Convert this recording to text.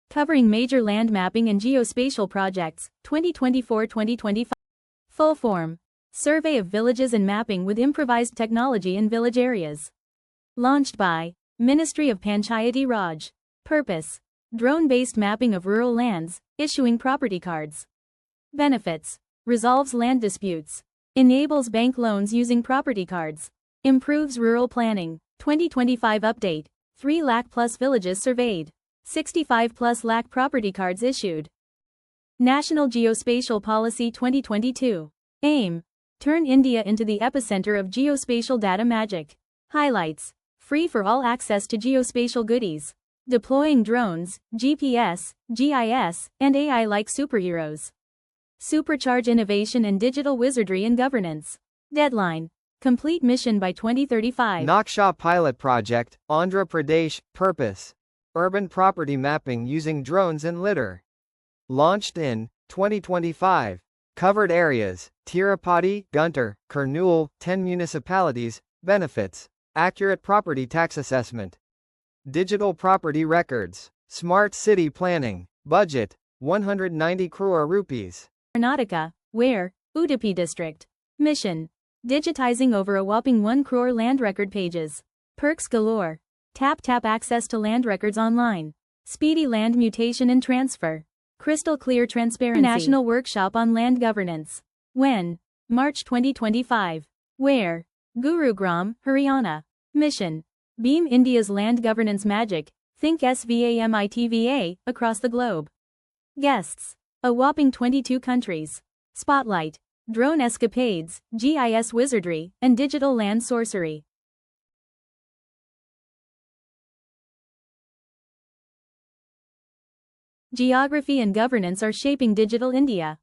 covering major land mapping and geospatial projects, 2024-2025. Full form. Survey of villages and mapping with improvised technology in village areas. Launched by Ministry of Panchayati Raj. Purpose: drone-based mapping of rural lands, issuing property cards. Benefits: resolves land disputes. Enables bank loans using property cards. Improves rural planning. 2025 update. 3 lakh plus villages surveyed. 65 plus lakh property cards issued. National Geospatial Policy 2022. Aim: turn India into the epicenter of geospatial data magic. Highlights: free for all access to geospatial goodies. Deploying drones, GPS, GIS, and AI like superheroes. Supercharge innovation and digital wizardry in governance. Deadline: complete mission by 2035. Naksha pilot project, Andhra Pradesh. Purpose: urban property mapping using drones and LiDAR. Launched in 2025. Covered areas: Tirupati, Guntur, Kurnool, 10 municipalities. Benefits: accurate property tax assessment. Digital property records. Smart city planning. Budget: 190 crore rupees. Karnataka, where Udupi district. Mission: digitizing over a whopping 1 crore land record pages. Perks galore. Tap access to land records online. Speedy land mutation and transfer. Crystal clear transparency. National Workshop on Land Governance. When? March 2025. Where? Gurugram, Haryana. Mission: beam India's land governance magic, think SVAMITVA, across the globe. Guests: a whopping 22 countries. Spotlight: drone escapades, GIS wizardry, and digital land sorcery. Geography and governance are shaping digital India.